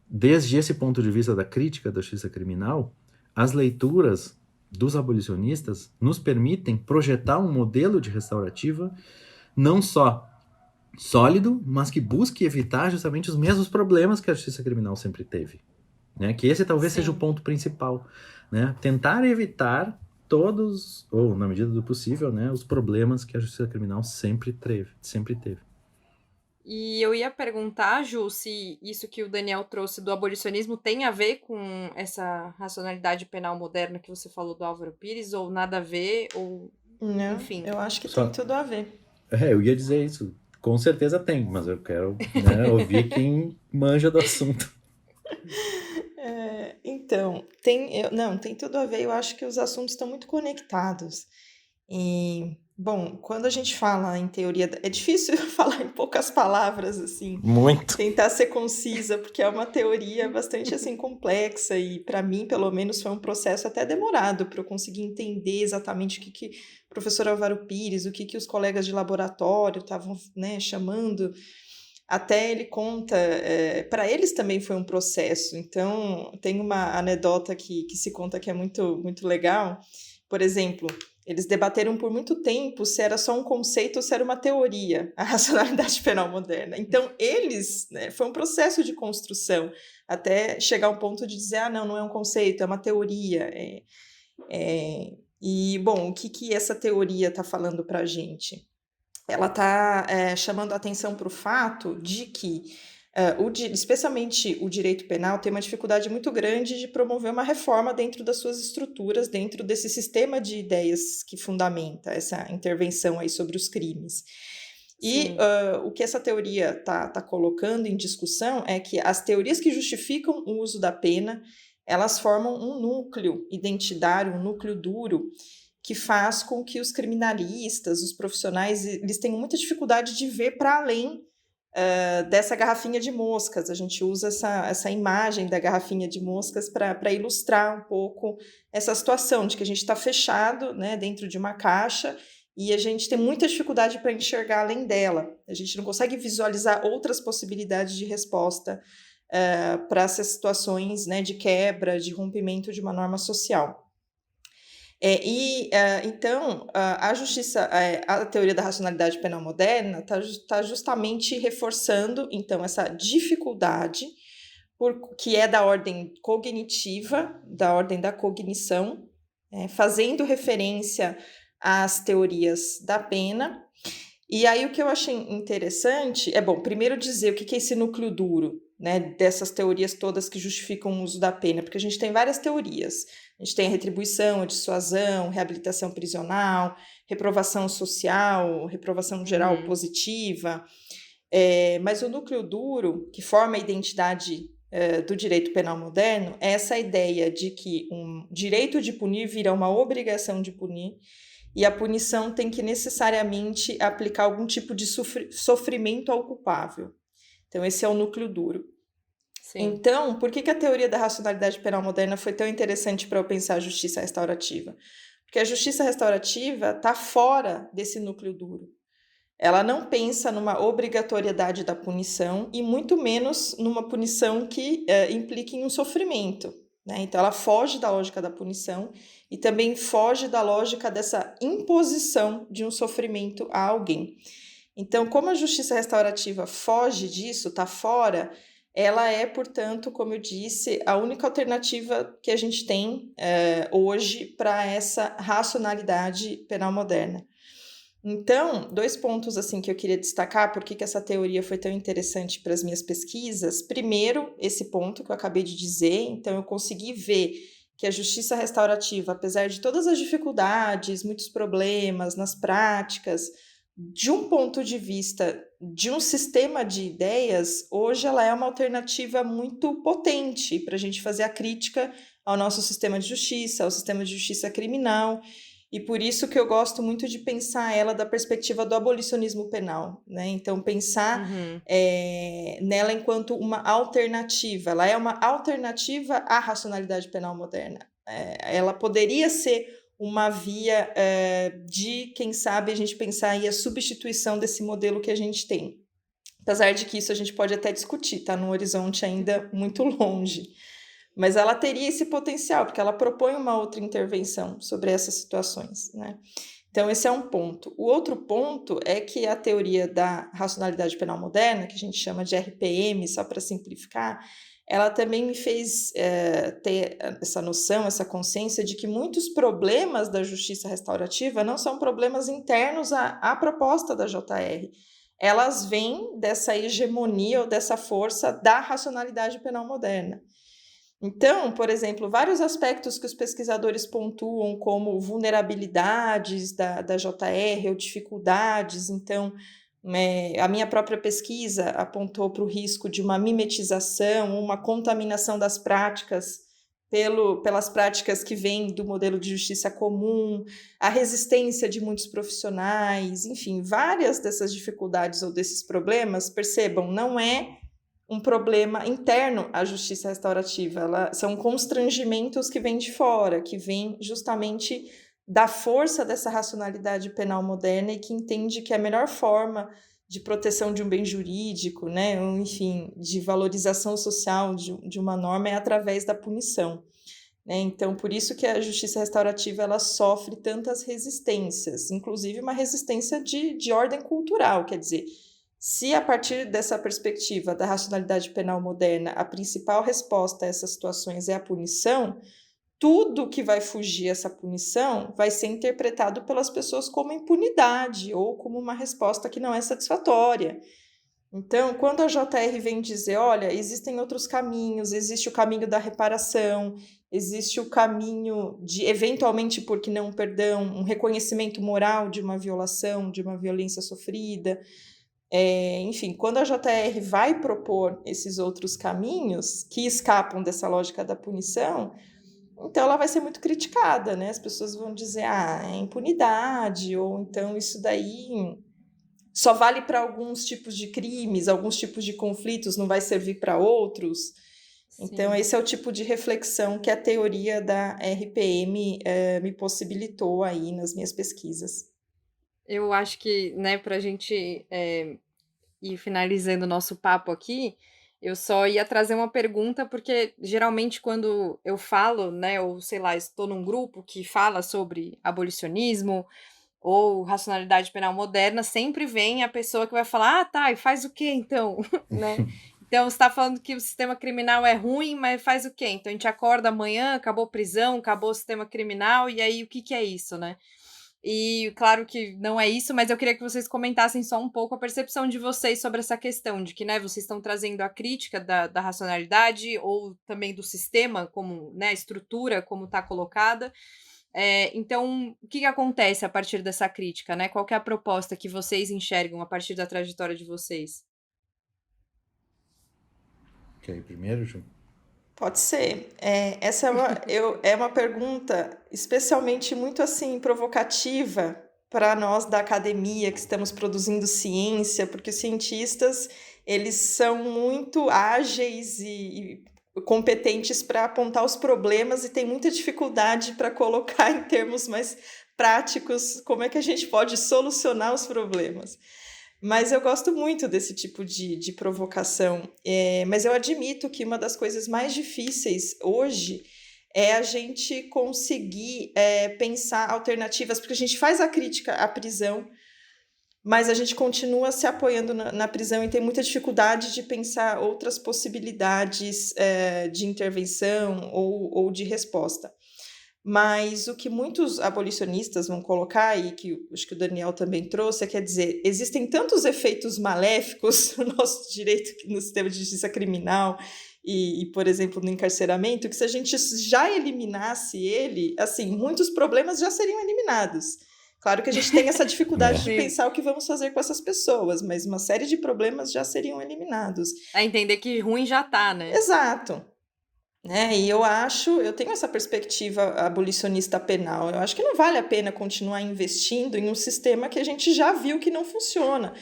desde esse ponto de vista da crítica da justiça criminal, as leituras dos abolicionistas nos permitem projetar um modelo de restaurativa não só sólido, mas que busque evitar justamente os mesmos problemas que a justiça criminal sempre teve, né? Que esse talvez seja o ponto principal, né? Tentar evitar todos, ou na medida do possível, né, os problemas que a justiça criminal sempre teve. E eu ia perguntar, Ju, se isso que o Daniel trouxe do abolicionismo tem a ver com essa racionalidade penal moderna que você falou do Álvaro Pires, ou nada a ver, ou... Não, enfim. Eu acho que tem tudo a ver. Eu ia dizer isso. Com certeza tem, mas eu quero, né, ouvir quem manja do assunto. Então, tem tudo a ver. Eu acho que os assuntos estão muito conectados. E, bom, quando a gente fala em teoria... É difícil falar em poucas palavras, assim. Muito. Tentar ser concisa, porque é uma teoria bastante, assim, complexa. E, para mim, pelo menos, foi um processo até demorado para eu conseguir entender exatamente o que o professor Álvaro Pires, o que os colegas de laboratório estavam, né, chamando... Até ele conta, para eles também foi um processo. Então, tem uma anedota que se conta que é muito, muito legal. Por exemplo, Eles debateram por muito tempo se era só um conceito ou se era uma teoria, a racionalidade penal moderna. Então, né, foi um processo de construção, até chegar ao ponto de dizer, não é um conceito, é uma teoria. E, bom, o que essa teoria está falando para a gente? Ela está chamando a atenção para o fato de que, especialmente o direito penal, tem uma dificuldade muito grande de promover uma reforma dentro das suas estruturas, dentro desse sistema de ideias que fundamenta essa intervenção aí sobre os crimes. E o que essa teoria está colocando em discussão é que as teorias que justificam o uso da pena, elas formam um núcleo identitário, um núcleo duro, que faz com que os criminalistas, os profissionais, eles tenham muita dificuldade de ver para além dessa garrafinha de moscas. A gente usa essa imagem da garrafinha de moscas para ilustrar um pouco essa situação de que a gente está fechado, né, dentro de uma caixa e a gente tem muita dificuldade para enxergar além dela. A gente não consegue visualizar outras possibilidades de resposta para essas situações, né, de quebra, de rompimento de uma norma social. Então, a teoria da racionalidade penal moderna está justamente reforçando, então, essa dificuldade, que é da ordem cognitiva, da ordem da cognição, fazendo referência às teorias da pena. E aí o que eu achei interessante primeiro dizer o que é esse núcleo duro, né, dessas teorias todas que justificam o uso da pena, porque a gente tem várias teorias. A gente tem a retribuição, a dissuasão, reabilitação prisional, reprovação social, reprovação geral positiva, mas o núcleo duro, que forma a identidade do direito penal moderno, é essa ideia de que um direito de punir vira uma obrigação de punir, e a punição tem que necessariamente aplicar algum tipo de sofrimento ao culpável. Então, esse é o núcleo duro. Sim. Então, por que a teoria da racionalidade penal moderna foi tão interessante para eu pensar a justiça restaurativa? Porque a justiça restaurativa está fora desse núcleo duro. Ela não pensa numa obrigatoriedade da punição e muito menos numa punição que implique em um sofrimento, né? Então, ela foge da lógica da punição e também foge da lógica dessa imposição de um sofrimento a alguém. Então, como a justiça restaurativa foge disso, está fora, ela é, portanto, como eu disse, a única alternativa que a gente tem hoje para essa racionalidade penal moderna. Então, 2 pontos assim que eu queria destacar, por que essa teoria foi tão interessante para as minhas pesquisas. Primeiro, esse ponto que eu acabei de dizer, então eu consegui ver que a justiça restaurativa, apesar de todas as dificuldades, muitos problemas nas práticas, de um ponto de vista de um sistema de ideias, hoje ela é uma alternativa muito potente para a gente fazer a crítica ao nosso sistema de justiça, ao sistema de justiça criminal, e por isso que eu gosto muito de pensar ela da perspectiva do abolicionismo penal, né? Então, pensar nela enquanto uma alternativa, ela é uma alternativa à racionalidade penal moderna. Ela poderia ser uma via de, quem sabe, a gente pensar aí a substituição desse modelo que a gente tem. Apesar de que isso a gente pode até discutir, está num horizonte ainda muito longe. Mas ela teria esse potencial, porque ela propõe uma outra intervenção sobre essas situações, né? Então, esse é um ponto. O outro ponto é que a teoria da racionalidade penal moderna, que a gente chama de RPM, só para simplificar, ela também me fez ter essa noção, essa consciência de que muitos problemas da justiça restaurativa não são problemas internos à proposta da JR. Elas vêm dessa hegemonia ou dessa força da racionalidade penal moderna. Então, por exemplo, vários aspectos que os pesquisadores pontuam como vulnerabilidades da JR ou dificuldades, então, a minha própria pesquisa apontou para o risco de uma mimetização, uma contaminação das práticas pelas práticas que vêm do modelo de justiça comum, a resistência de muitos profissionais, enfim, várias dessas dificuldades ou desses problemas, percebam, não é um problema interno à justiça restaurativa, são constrangimentos que vêm de fora, que vêm justamente da força dessa racionalidade penal moderna e que entende que a melhor forma de proteção de um bem jurídico, né, enfim, de valorização social de uma norma é através da punição. né? Então, por isso que a justiça restaurativa ela sofre tantas resistências, inclusive uma resistência de ordem cultural, quer dizer, se a partir dessa perspectiva da racionalidade penal moderna a principal resposta a essas situações é a punição, tudo que vai fugir essa punição vai ser interpretado pelas pessoas como impunidade ou como uma resposta que não é satisfatória. Então, quando a JR vem dizer, olha, existem outros caminhos, existe o caminho da reparação, existe o caminho de, eventualmente, porque não perdão, um reconhecimento moral de uma violação, de uma violência sofrida. Enfim, quando a JR vai propor esses outros caminhos que escapam dessa lógica da punição, então ela vai ser muito criticada, né? As pessoas vão dizer, é impunidade, ou então isso daí só vale para alguns tipos de crimes, alguns tipos de conflitos, não vai servir para outros. Então, esse é o tipo de reflexão que a teoria da RPM me possibilitou aí nas minhas pesquisas. Eu acho que, né, para a gente ir finalizando o nosso papo aqui, eu só ia trazer uma pergunta, porque geralmente quando eu falo, né, ou sei lá, estou num grupo que fala sobre abolicionismo ou racionalidade penal moderna, sempre vem a pessoa que vai falar, tá, e faz o quê então, né? Então você está falando que o sistema criminal é ruim, mas faz o quê? Então a gente acorda amanhã, acabou prisão, acabou o sistema criminal, e aí o que é isso, né? E claro que não é isso, mas eu queria que vocês comentassem só um pouco a percepção de vocês sobre essa questão, de que, né, vocês estão trazendo a crítica da racionalidade ou também do sistema, como, né, a estrutura como está colocada. Então, o que acontece a partir dessa crítica, né? Qual que é a proposta que vocês enxergam a partir da trajetória de vocês? Quer ir primeiro, Ju? Pode ser. Essa é uma pergunta especialmente muito assim provocativa para nós da academia que estamos produzindo ciência, porque os cientistas eles são muito ágeis e competentes para apontar os problemas e tem muita dificuldade para colocar em termos mais práticos como é que a gente pode solucionar os problemas. Mas eu gosto muito desse tipo de provocação. Mas eu admito que uma das coisas mais difíceis hoje é a gente conseguir pensar alternativas, porque a gente faz a crítica à prisão, mas a gente continua se apoiando na prisão e tem muita dificuldade de pensar outras possibilidades de intervenção ou de resposta. Mas o que muitos abolicionistas vão colocar, e que acho que o Daniel também trouxe, quer dizer, existem tantos efeitos maléficos no nosso direito, no sistema de justiça criminal e, por exemplo, no encarceramento, que se a gente já eliminasse ele, assim, muitos problemas já seriam eliminados. Claro que a gente tem essa dificuldade de pensar o que vamos fazer com essas pessoas, mas uma série de problemas já seriam eliminados. É entender que ruim já tá, né? Exato. E eu tenho essa perspectiva abolicionista penal. Eu acho que não vale a pena continuar investindo em um sistema que a gente já viu que não funciona.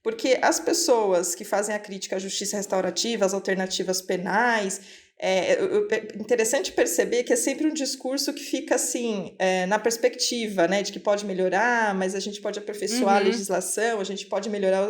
Porque as pessoas que fazem a crítica à justiça restaurativa, às alternativas penais, é interessante perceber que é sempre um discurso que fica assim, na perspectiva, né, de que pode melhorar, mas a gente pode aperfeiçoar a legislação, a gente pode melhorar.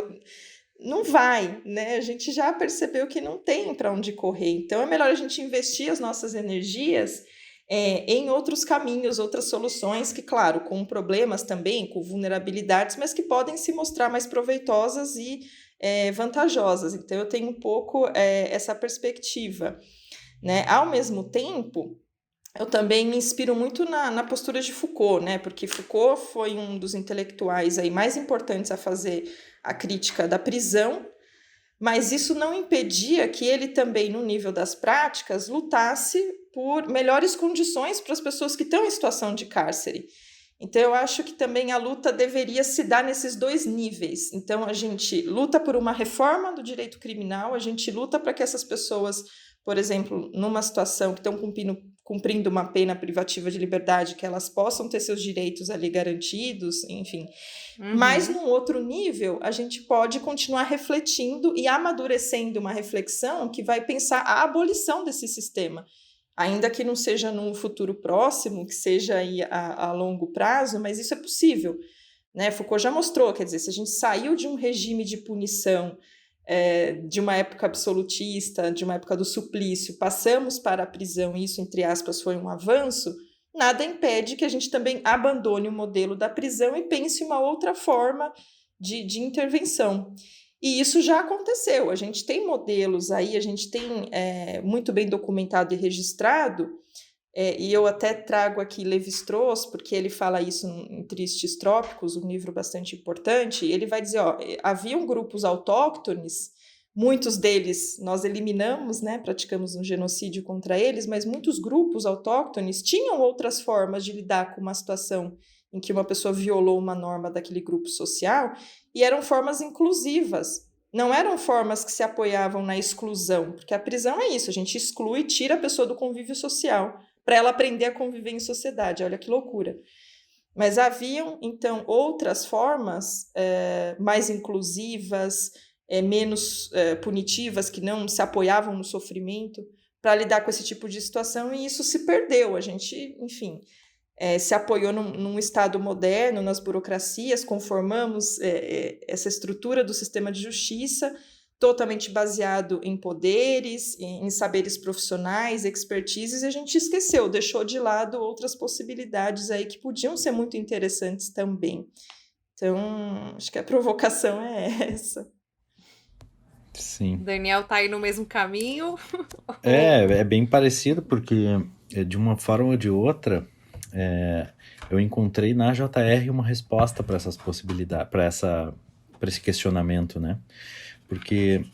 Não vai, né? A gente já percebeu que não tem para onde correr. Então, é melhor a gente investir as nossas energias em outros caminhos, outras soluções que, claro, com problemas também, com vulnerabilidades, mas que podem se mostrar mais proveitosas e vantajosas. Então, eu tenho um pouco essa perspectiva, né? Ao mesmo tempo, eu também me inspiro muito na postura de Foucault, né? Porque Foucault foi um dos intelectuais aí mais importantes a fazer a crítica da prisão, mas isso não impedia que ele também, no nível das práticas, lutasse por melhores condições para as pessoas que estão em situação de cárcere. Então, eu acho que também a luta deveria se dar nesses dois níveis. Então, a gente luta por uma reforma do direito criminal, a gente luta para que essas pessoas, por exemplo, numa situação que estão cumprindo uma pena privativa de liberdade, que elas possam ter seus direitos ali garantidos, enfim. Mas, num outro nível, a gente pode continuar refletindo e amadurecendo uma reflexão que vai pensar a abolição desse sistema. Ainda que não seja num futuro próximo, que seja aí a longo prazo, mas isso é possível, né? Foucault já mostrou, quer dizer, se a gente saiu de um regime de punição de uma época absolutista, de uma época do suplício, passamos para a prisão, e isso, entre aspas, foi um avanço, nada impede que a gente também abandone o modelo da prisão e pense uma outra forma de intervenção. E isso já aconteceu, a gente tem modelos aí, a gente tem muito bem documentado e registrado, e eu até trago aqui Lévi-Strauss, porque ele fala isso em Tristes Trópicos, um livro bastante importante, ele vai dizer, haviam grupos autóctones, muitos deles nós eliminamos, né, praticamos um genocídio contra eles, mas muitos grupos autóctones tinham outras formas de lidar com uma situação em que uma pessoa violou uma norma daquele grupo social, e eram formas inclusivas, não eram formas que se apoiavam na exclusão, porque a prisão é isso, a gente exclui, tira a pessoa do convívio social, para ela aprender a conviver em sociedade, olha que loucura. Mas haviam, então, outras formas mais inclusivas, menos punitivas, que não se apoiavam no sofrimento, para lidar com esse tipo de situação, e isso se perdeu. A gente, enfim, se apoiou num Estado moderno, nas burocracias, conformamos essa estrutura do sistema de justiça, totalmente baseado em poderes, em saberes profissionais, expertises, e a gente esqueceu, deixou de lado outras possibilidades aí que podiam ser muito interessantes também. Então, acho que a provocação é essa. Sim. Daniel tá aí no mesmo caminho? É bem parecido, porque de uma forma ou de outra, eu encontrei na JR uma resposta para essas possibilidades, para esse questionamento, né? Porque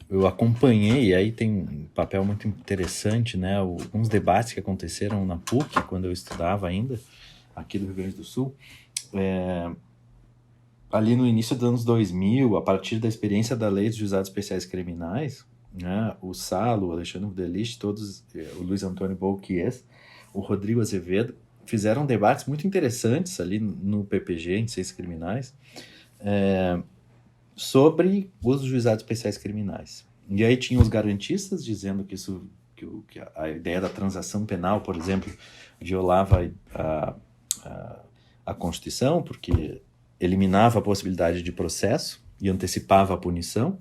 eu acompanhei, e aí tem um papel muito interessante, né? Alguns debates que aconteceram na PUC, quando eu estudava ainda, aqui do Rio Grande do Sul, ali no início dos anos 2000, a partir da experiência da Lei dos Juizados Especiais Criminais, né? O Salo, o Alexandre Wunderlich, todos, o Luiz Antônio Bolquies, o Rodrigo Azevedo, fizeram debates muito interessantes ali no PPG, em Ciências Criminais, sobre os juizados especiais criminais. E aí tinha os garantistas dizendo que a ideia da transação penal, por exemplo, violava a Constituição, porque eliminava a possibilidade de processo e antecipava a punição.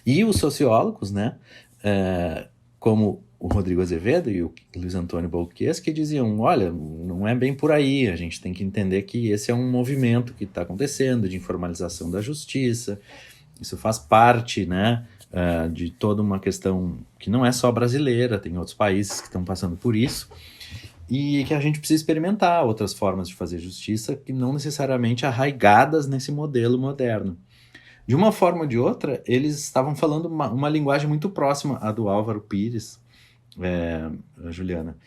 E os sociólogos, né, como o Rodrigo Azevedo e o Luiz Antônio Bolquies, que diziam, olha, não é bem por aí, a gente tem que entender que esse é um movimento que está acontecendo de informalização da justiça, isso faz parte, né, de toda uma questão que não é só brasileira, tem outros países que estão passando por isso, e que a gente precisa experimentar outras formas de fazer justiça que não necessariamente arraigadas nesse modelo moderno. De uma forma ou de outra, eles estavam falando uma linguagem muito próxima à do Álvaro Pires, Juliana,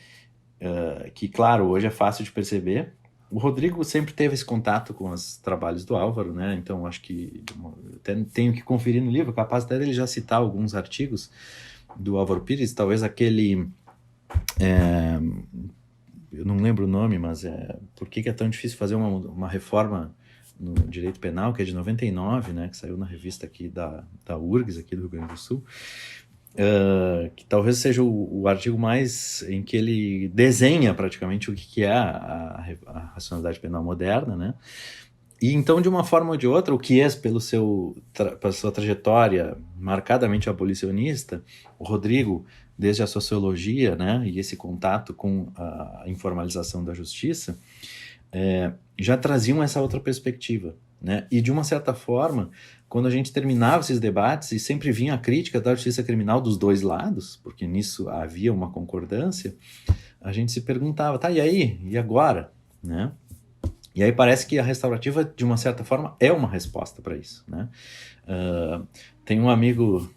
que, claro, hoje é fácil de perceber. O Rodrigo sempre teve esse contato com os trabalhos do Álvaro, né? Então acho que até tenho que conferir no livro, capaz até ele já citar alguns artigos do Álvaro Pires, talvez aquele, eu não lembro o nome, mas por que é tão difícil fazer uma reforma no direito penal, que é de 99, né, que saiu na revista aqui da URGS, aqui do Rio Grande do Sul, que talvez seja o artigo mais em que ele desenha praticamente o que é a racionalidade penal moderna, né? E então, de uma forma ou de outra, o que é pela sua trajetória marcadamente abolicionista, o Rodrigo, desde a sociologia, né, e esse contato com a informalização da justiça, já traziam essa outra perspectiva, né? E de uma certa forma, quando a gente terminava esses debates e sempre vinha a crítica da justiça criminal dos dois lados, porque nisso havia uma concordância, a gente se perguntava, tá, e aí? E agora? Né? E aí parece que a restaurativa, de uma certa forma, é uma resposta para isso, né? Tem um amigo,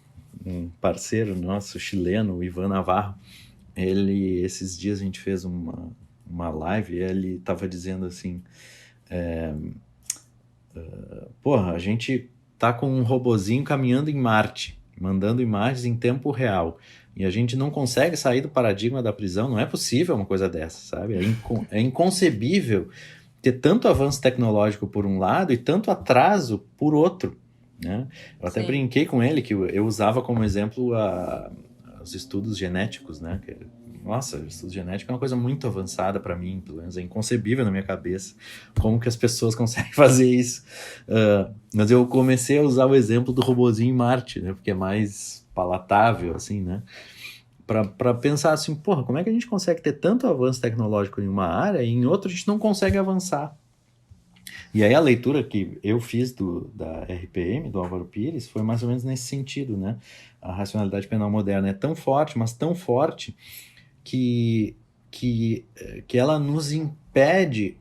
um parceiro nosso, chileno, o Ivan Navarro, esses dias a gente fez uma live, e ele estava dizendo assim, porra, a gente tá com um robozinho caminhando em Marte, mandando imagens em tempo real, e a gente não consegue sair do paradigma da prisão, não é possível uma coisa dessa, sabe? É inconcebível ter tanto avanço tecnológico por um lado e tanto atraso por outro, né? Eu até brinquei com ele que eu usava como exemplo os estudos genéticos, né? nossa, estudo genético é uma coisa muito avançada para mim, pelo menos é inconcebível na minha cabeça como que as pessoas conseguem fazer isso. Mas eu comecei a usar o exemplo do robozinho em Marte, né, porque é mais palatável, assim, né, para pensar assim, porra, como é que a gente consegue ter tanto avanço tecnológico em uma área e em outra a gente não consegue avançar? E aí a leitura que eu fiz da RPM, do Álvaro Pires, foi mais ou menos nesse sentido, né? A racionalidade penal moderna é tão forte, mas tão forte, que, que ela nos impede,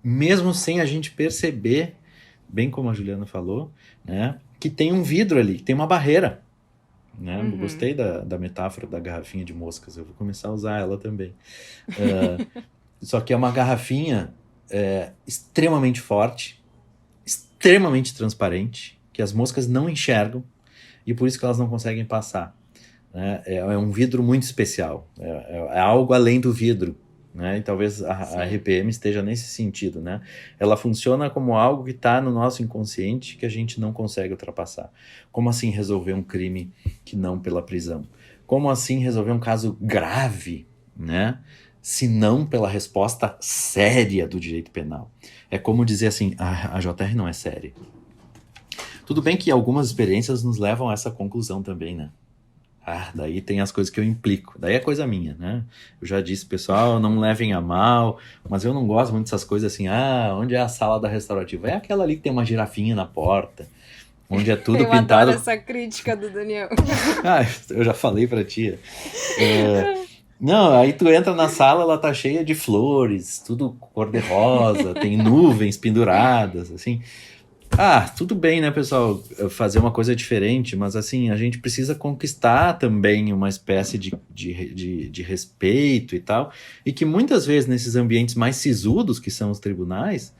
mesmo sem a gente perceber, bem como a Juliana falou, né? Que tem um vidro ali, que tem uma barreira. Né? Eu gostei da metáfora da garrafinha de moscas, eu vou começar a usar ela também. Só que é uma garrafinha extremamente forte, extremamente transparente, que as moscas não enxergam e por isso que elas não conseguem passar. Né? É um vidro muito especial, é algo além do vidro. Né? E talvez a RPM esteja nesse sentido. Né? Ela funciona como algo que está no nosso inconsciente que a gente não consegue ultrapassar. Como assim resolver um crime que não pela prisão? Como assim resolver um caso grave, né? Se não pela resposta séria do direito penal? É como dizer assim, a JR não é séria. Tudo bem que algumas experiências nos levam a essa conclusão também, né? Daí tem as coisas que eu implico. Daí é coisa minha, né? Eu já disse, pessoal, não levem a mal, mas eu não gosto muito dessas coisas assim, onde é a sala da restaurativa? É aquela ali que tem uma girafinha na porta, onde é tudo pintado... Eu adoro essa crítica do Daniel. Eu já falei pra tia. Não, aí tu entra na sala, ela tá cheia de flores, tudo cor-de-rosa, tem nuvens penduradas, assim... tudo bem, né, pessoal, fazer uma coisa diferente, mas assim, a gente precisa conquistar também uma espécie de respeito e tal, e que muitas vezes nesses ambientes mais sisudos, que são os tribunais,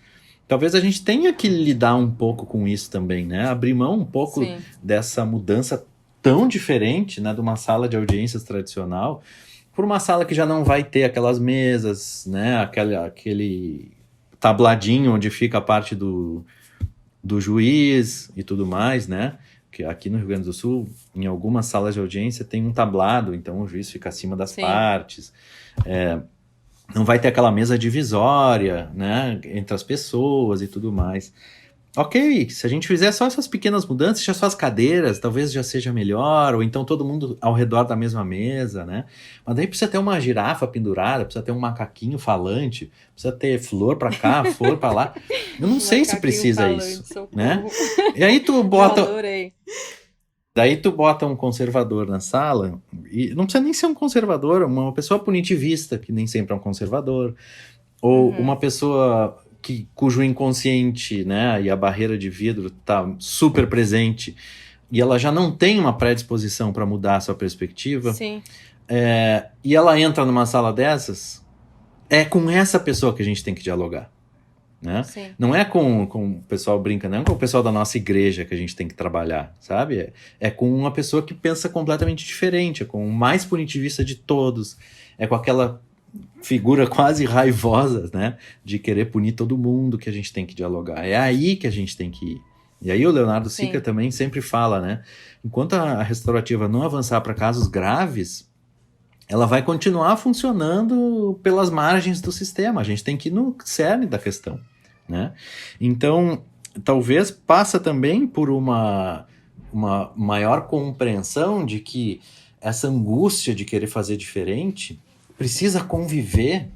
talvez a gente tenha que lidar um pouco com isso também, né, abrir mão um pouco dessa mudança tão diferente, né, de uma sala de audiências tradicional, por uma sala que já não vai ter aquelas mesas, né, aquele tabladinho onde fica a parte do juiz e tudo mais, né? Que aqui no Rio Grande do Sul, em algumas salas de audiência tem um tablado, então o juiz fica acima das partes. Não vai ter aquela mesa divisória, né? Entre as pessoas e tudo mais. Ok, se a gente fizer só essas pequenas mudanças, já só as cadeiras, talvez já seja melhor, ou então todo mundo ao redor da mesma mesa, né? Mas daí precisa ter uma girafa pendurada, precisa ter um macaquinho falante, precisa ter flor pra cá, flor pra lá. Eu não sei se precisa falante, isso, né? E aí tu bota... Daí tu bota um conservador na sala, e não precisa nem ser um conservador, uma pessoa punitivista, que nem sempre é um conservador, ou uma pessoa... cujo inconsciente, né, e a barreira de vidro está super presente e ela já não tem uma predisposição para mudar a sua perspectiva, e ela entra numa sala dessas, é com essa pessoa que a gente tem que dialogar. Né? Não é com o pessoal brinca, não é com o pessoal da nossa igreja que a gente tem que trabalhar, sabe? É com uma pessoa que pensa completamente diferente, é com o mais punitivista de todos, é com aquela figura quase raivosa, né, de querer punir todo mundo que a gente tem que dialogar. É aí que a gente tem que ir. E aí o Leonardo Sica também sempre fala, né, enquanto a restaurativa não avançar para casos graves, ela vai continuar funcionando pelas margens do sistema. A gente tem que ir no cerne da questão, né? Então, talvez passa também por uma maior compreensão de que essa angústia de querer fazer diferente precisa conviver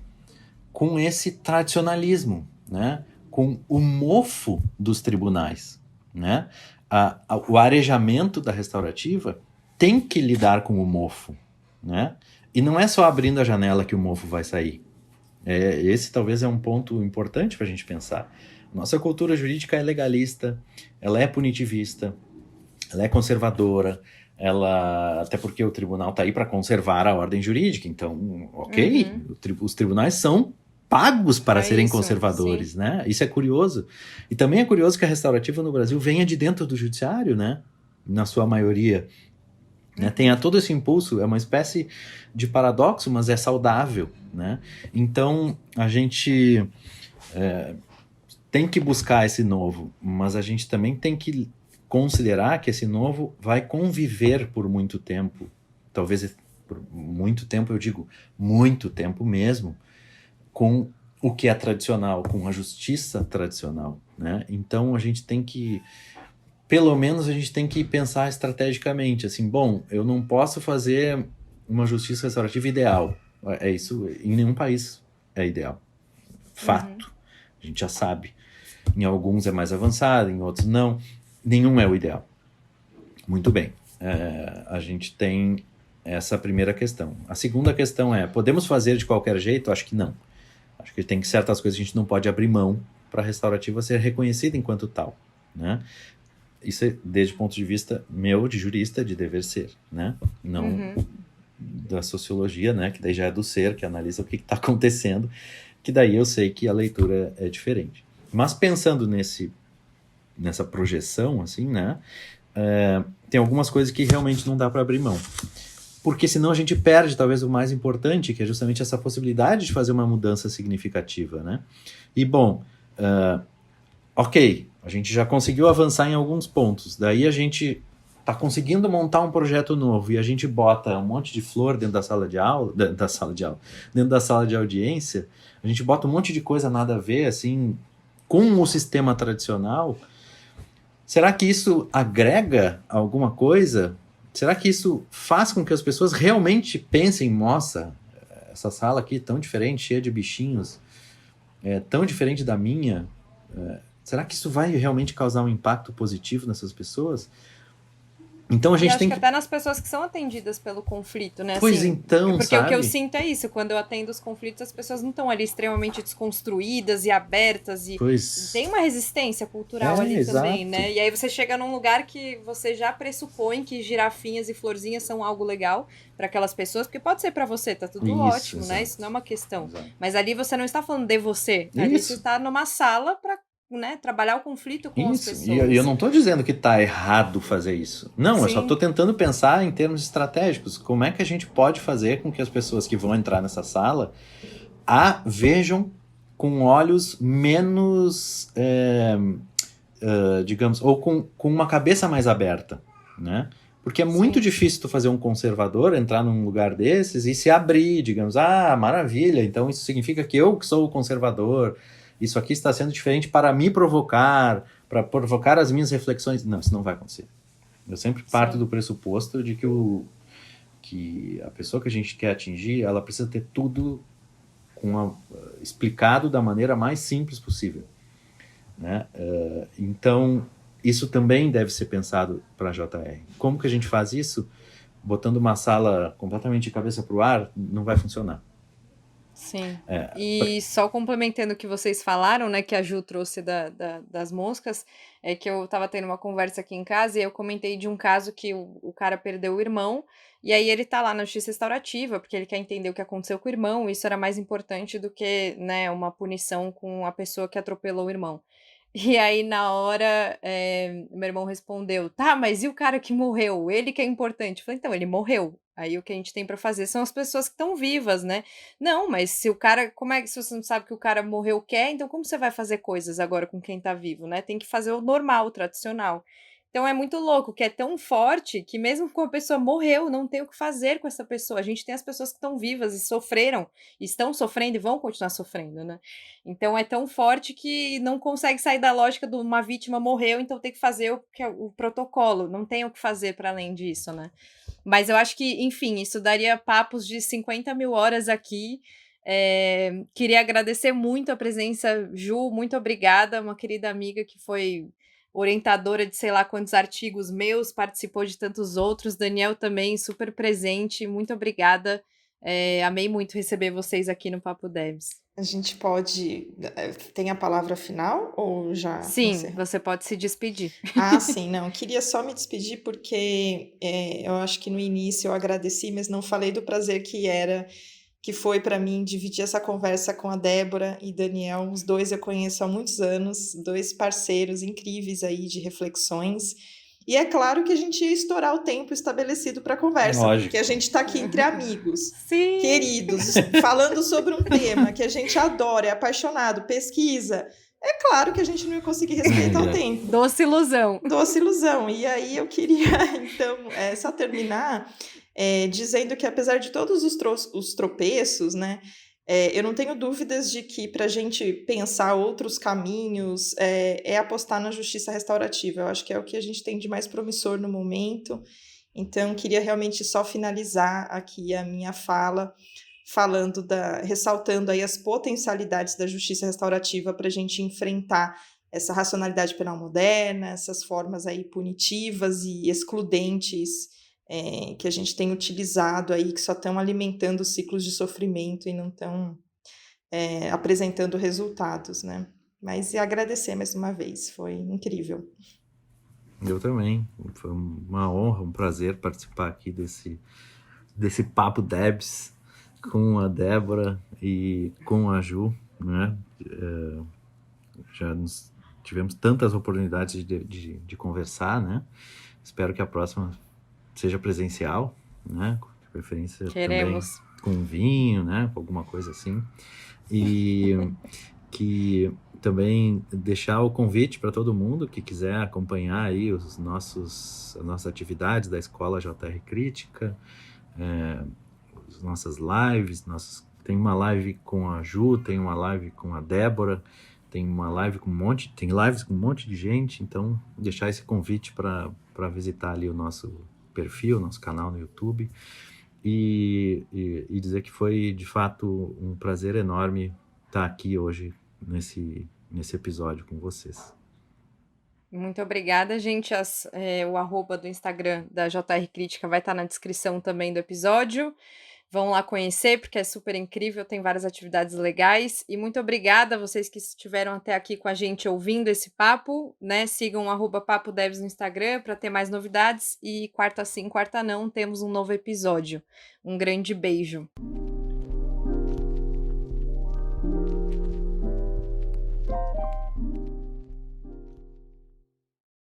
com esse tradicionalismo, né? Com o mofo dos tribunais. Né? O arejamento da restaurativa tem que lidar com o mofo. Né? E não é só abrindo a janela que o mofo vai sair. Esse talvez é um ponto importante para a gente pensar. Nossa cultura jurídica é legalista, ela é punitivista, ela é conservadora, até porque o tribunal está aí para conservar a ordem jurídica, então, ok, os tribunais são pagos para serem conservadores, né? Isso é curioso. E também é curioso que a restaurativa no Brasil venha de dentro do judiciário, né? Na sua maioria. Né? Tenha todo esse impulso, é uma espécie de paradoxo, mas é saudável, né? Então, a gente tem que buscar esse novo, mas a gente também tem que considerar que esse novo vai conviver por muito tempo, talvez por muito tempo, eu digo muito tempo mesmo, com o que é tradicional, com a justiça tradicional, né? Então a gente tem que, pelo menos a gente tem que pensar estrategicamente, assim, bom, eu não posso fazer uma justiça restaurativa ideal, é isso, em nenhum país é ideal, fato, a gente já sabe, em alguns é mais avançado, em outros não, nenhum é o ideal. Muito bem, a gente tem essa primeira questão. A segunda questão é, podemos fazer de qualquer jeito? Acho que não. Acho que tem certas coisas que a gente não pode abrir mão para a restaurativa ser reconhecida enquanto tal, né? Isso é desde o ponto de vista meu, de jurista, de dever ser, né? Não da sociologia, né? Que daí já é do ser, que analisa o que está acontecendo, que daí eu sei que a leitura é diferente. Mas pensando nessa projeção, assim, né? Tem algumas coisas que realmente não dá para abrir mão. Porque senão a gente perde talvez o mais importante, que é justamente essa possibilidade de fazer uma mudança significativa, né? E bom, ok, a gente já conseguiu avançar em alguns pontos, daí a gente está conseguindo montar um projeto novo e a gente bota um monte de flor dentro da sala de aula, dentro da sala de audiência, a gente bota um monte de coisa nada a ver, assim, com o sistema tradicional. Será que isso agrega alguma coisa? Será que isso faz com que as pessoas realmente pensem, nossa, essa sala aqui tão diferente, cheia de bichinhos, tão diferente da minha, será que isso vai realmente causar um impacto positivo nessas pessoas? Então a gente tem que até nas pessoas que são atendidas pelo conflito, né? Pois assim, então, porque sabe? o que eu sinto é isso, quando eu atendo os conflitos, as pessoas não estão ali extremamente desconstruídas e abertas, e tem uma resistência cultural ali também, né? E aí você chega num lugar que você já pressupõe que girafinhas e florzinhas são algo legal para aquelas pessoas, porque pode ser para você, tá tudo ótimo, né? Isso não é uma questão. Mas ali você não está falando de você, ali você está numa sala para, né, trabalhar o conflito com as pessoas. E eu não estou dizendo que está errado fazer isso. Não, eu só estou tentando pensar em termos estratégicos. Como é que a gente pode fazer com que as pessoas que vão entrar nessa sala vejam com olhos menos, digamos, ou com uma cabeça mais aberta, né? Porque é muito difícil tu fazer um conservador entrar num lugar desses e se abrir, digamos, maravilha, então isso significa que eu que sou o conservador, isso aqui está sendo diferente para me provocar, para provocar as minhas reflexões. Não, isso não vai acontecer. Eu sempre parto do pressuposto de que a pessoa que a gente quer atingir, ela precisa ter tudo explicado da maneira mais simples possível, né? Então, isso também deve ser pensado para a JR. Como que a gente faz isso? Botando uma sala completamente de cabeça para o ar, não vai funcionar. Sim, e só complementando o que vocês falaram, né, que a Ju trouxe das moscas, é que eu tava tendo uma conversa aqui em casa e eu comentei de um caso que o cara perdeu o irmão, e aí ele tá lá na justiça restaurativa, porque ele quer entender o que aconteceu com o irmão, isso era mais importante do que, né, uma punição com a pessoa que atropelou o irmão. E aí, na hora, meu irmão respondeu, tá, mas e o cara que morreu? Ele que é importante. Eu falei, então, ele morreu. Aí o que a gente tem pra fazer são as pessoas que estão vivas, né? Não, mas se o cara, como é que se você não sabe que o cara morreu quer, então como você vai fazer coisas agora com quem tá vivo, né? Tem que fazer o normal, o tradicional. Então é muito louco, que é tão forte que mesmo quando a pessoa morreu, não tem o que fazer com essa pessoa. A gente tem as pessoas que estão vivas e sofreram, estão sofrendo e vão continuar sofrendo, né? Então é tão forte que não consegue sair da lógica de uma vítima morreu, então tem que fazer o protocolo. Não tem o que fazer para além disso, né? Mas eu acho que, enfim, isso daria papos de 50 mil horas aqui. Queria agradecer muito a presença, Ju, muito obrigada, uma querida amiga que foi orientadora de sei lá quantos artigos meus, participou de tantos outros, Daniel também, super presente, muito obrigada, amei muito receber vocês aqui no Papo Devs. A gente pode... Tem a palavra final ou já... Sim, você pode se despedir. Sim, não, queria só me despedir porque eu acho que no início eu agradeci, mas não falei do prazer que foi para mim dividir essa conversa com a Débora e Daniel. Os dois eu conheço há muitos anos, dois parceiros incríveis aí de reflexões. E é claro que a gente ia estourar o tempo estabelecido para a conversa, Lógico. Porque a gente está aqui entre amigos, Sim. queridos, falando sobre um tema que a gente adora, é apaixonado, pesquisa. É claro que a gente não ia conseguir respeitar o tempo. Doce ilusão. Doce ilusão. E aí eu queria, então, só terminar dizendo que apesar de todos os tropeços, né, eu não tenho dúvidas de que para a gente pensar outros caminhos é apostar na justiça restaurativa. Eu acho que é o que a gente tem de mais promissor no momento. Então, queria realmente só finalizar aqui a minha fala ressaltando aí as potencialidades da justiça restaurativa para a gente enfrentar essa racionalidade penal moderna, essas formas aí punitivas e excludentes que a gente tem utilizado aí, que só estão alimentando ciclos de sofrimento e não estão apresentando resultados, né? Mas agradecer mais uma vez, foi incrível. Eu também. Foi uma honra, um prazer participar aqui desse Papo Debs com a Débora e com a Ju, né? Já tivemos tantas oportunidades de conversar, né? Espero que a próxima seja presencial, né? De preferência Queremos. também com vinho, né? Alguma coisa assim. E que também deixar o convite para todo mundo que quiser acompanhar aí as nossas atividades da Escola JR Crítica, as nossas lives, tem uma live com a Ju, tem uma live com a Débora, tem lives com um monte de gente, então deixar esse convite para visitar ali o nosso perfil, nosso canal no YouTube e dizer que foi de fato um prazer enorme estar aqui hoje nesse episódio com vocês. Muito obrigada, gente. O arroba do Instagram da JR Crítica vai estar na descrição também do episódio. Vão lá conhecer, porque é super incrível, tem várias atividades legais. E muito obrigada a vocês que estiveram até aqui com a gente ouvindo esse papo, né? Sigam o @papodevs no Instagram para ter mais novidades. E quarta sim, quarta não, temos um novo episódio. Um grande beijo.